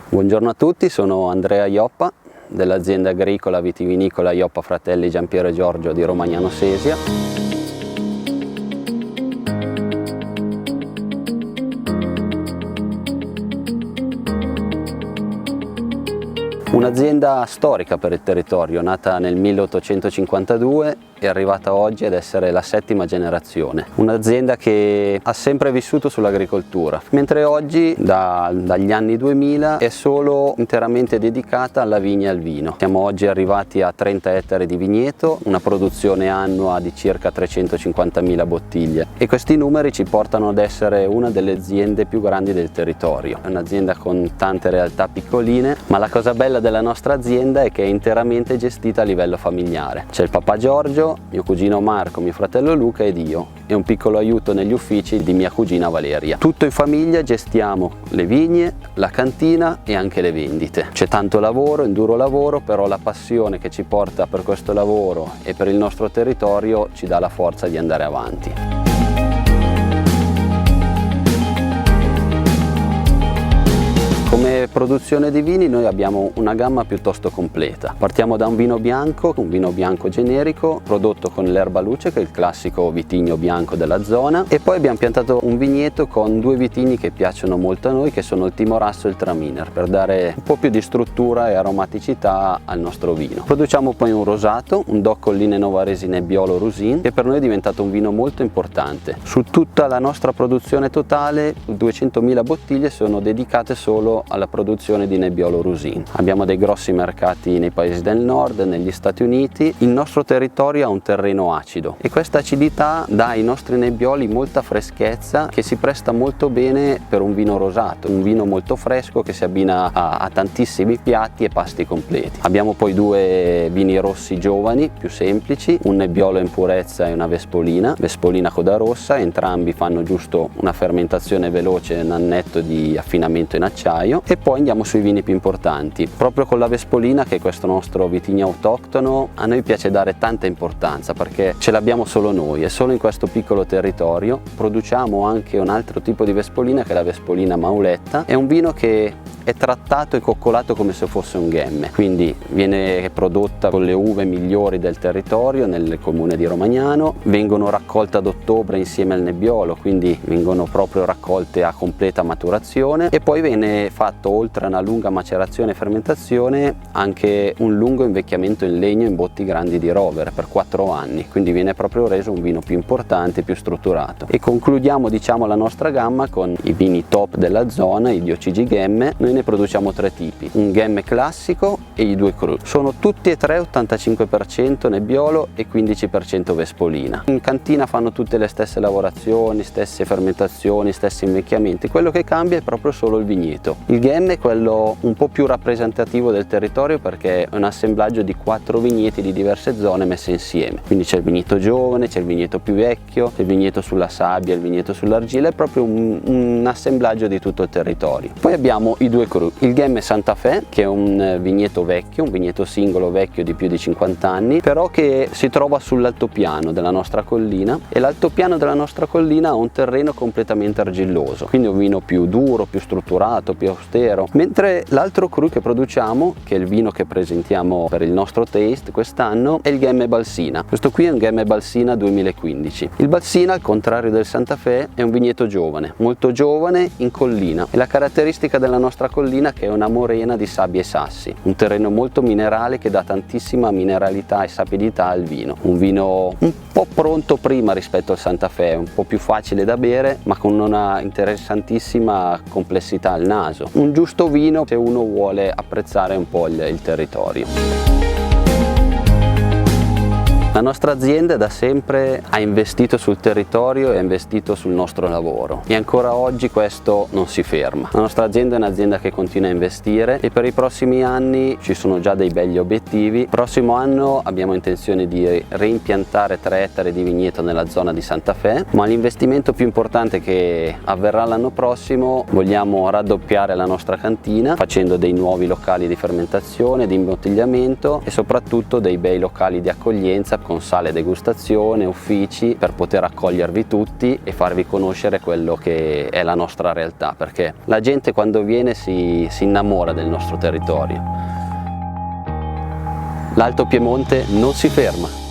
Buongiorno a tutti, sono Andrea Ioppa dell'azienda agricola vitivinicola Ioppa Fratelli Giampiero e Giorgio di Romagnano Sesia. Un'azienda storica per il territorio, nata nel 1852 e arrivata oggi ad essere la 7ª generazione. Un'azienda che ha sempre vissuto sull'agricoltura, mentre oggi dagli anni 2000 è solo interamente dedicata alla vigna e al vino. Siamo oggi arrivati a 30 ettari di vigneto, una produzione annua di circa 350.000 bottiglie e questi numeri ci portano ad essere una delle aziende più grandi del territorio. È un'azienda con tante realtà piccoline, ma la cosa bella della nostra azienda è che è interamente gestita a livello familiare. C'è il papà Giorgio, mio cugino Marco, mio fratello Luca ed io, e un piccolo aiuto negli uffici di mia cugina Valeria. Tutto in famiglia gestiamo le vigne, la cantina e anche le vendite. C'è tanto lavoro, un duro lavoro, però la passione che ci porta per questo lavoro e per il nostro territorio ci dà la forza di andare avanti. Come produzione di vini noi abbiamo una gamma piuttosto completa. Partiamo da un vino bianco generico prodotto con l'erba luce, che è il classico vitigno bianco della zona, e poi abbiamo piantato un vigneto con 2 vitigni che piacciono molto a noi, che sono il Timorasso e il Traminer, per dare un po' più di struttura e aromaticità al nostro vino. Produciamo poi un rosato, un DOC Colline Novaresi Nebbiolo Rusin, che per noi è diventato un vino molto importante. Su tutta la nostra produzione totale 200.000 bottiglie sono dedicate solo alla produzione di Nebbiolo Rusin. Abbiamo dei grossi mercati nei paesi del nord, negli Stati Uniti. Il nostro territorio ha un terreno acido e questa acidità dà ai nostri nebbioli molta freschezza, che si presta molto bene per un vino rosato, un vino molto fresco che si abbina a tantissimi piatti e pasti completi. Abbiamo poi 2 vini rossi giovani, più semplici, un Nebbiolo in purezza e una Vespolina Coda Rossa. Entrambi fanno giusto una fermentazione veloce, un annetto di affinamento in acciaio. E poi andiamo sui vini più importanti. Proprio con la Vespolina, che è questo nostro vitigno autoctono, a noi piace dare tanta importanza perché ce l'abbiamo solo noi e solo in questo piccolo territorio. Produciamo anche un altro tipo di Vespolina, che è la Vespolina Mauletta. È un vino che è trattato e coccolato come se fosse un ghemme, quindi viene prodotta con le uve migliori del territorio nel comune di Romagnano, vengono raccolte ad ottobre insieme al Nebbiolo, quindi vengono proprio raccolte a completa maturazione, e poi viene fatto, oltre a una lunga macerazione e fermentazione, anche un lungo invecchiamento in legno in botti grandi di rovere per 4 anni, quindi viene proprio reso un vino più importante, più strutturato. E concludiamo la nostra gamma con i vini top della zona, i DOCG Ghemme. Noi ne produciamo 3 tipi, un Ghemme classico e i 2 cru. Sono tutti e 3 85% Nebbiolo e 15% Vespolina. In cantina fanno tutte le stesse lavorazioni, stesse fermentazioni, stessi invecchiamenti. Quello che cambia è proprio solo il vigneto. Il Ghemme è quello un po' più rappresentativo del territorio perché è un assemblaggio di 4 vigneti di diverse zone messe insieme. Quindi c'è il vigneto giovane, c'è il vigneto più vecchio, c'è il vigneto sulla sabbia, il vigneto sull'argilla, è proprio un assemblaggio di tutto il territorio. Poi abbiamo i 2 cru. Il Ghemme Santa Fe, che è un vigneto vecchio, un vigneto singolo vecchio di più di 50 anni, però che si trova sull'altopiano della nostra collina, e l'altopiano della nostra collina ha un terreno completamente argilloso, quindi un vino più duro, più strutturato, più austero. Mentre l'altro cru che produciamo, che è il vino che presentiamo per il nostro taste quest'anno, è il Ghemme Balsina. Questo qui è un Ghemme Balsina 2015. Il Balsina, al contrario del Santa Fe, è un vigneto giovane, molto giovane, in collina, e la caratteristica della nostra collina che è una morena di sabbie e sassi, un terreno molto minerale che dà tantissima mineralità e sapidità al vino. Un vino un po' pronto prima rispetto al Santa Fe, un po' più facile da bere ma con una interessantissima complessità al naso. Un giusto vino se uno vuole apprezzare un po' il territorio. La nostra azienda da sempre ha investito sul territorio e ha investito sul nostro lavoro, e ancora oggi questo non si ferma. La nostra azienda è un'azienda che continua a investire e per i prossimi anni ci sono già dei begli obiettivi. Il prossimo anno abbiamo intenzione di reimpiantare 3 ettari di vigneto nella zona di Santa Fe, ma l'investimento più importante che avverrà l'anno prossimo, vogliamo raddoppiare la nostra cantina facendo dei nuovi locali di fermentazione, di imbottigliamento e soprattutto dei bei locali di accoglienza con sale degustazione, uffici, per poter accogliervi tutti e farvi conoscere quello che è la nostra realtà, perché la gente quando viene si innamora del nostro territorio. L'Alto Piemonte non si ferma.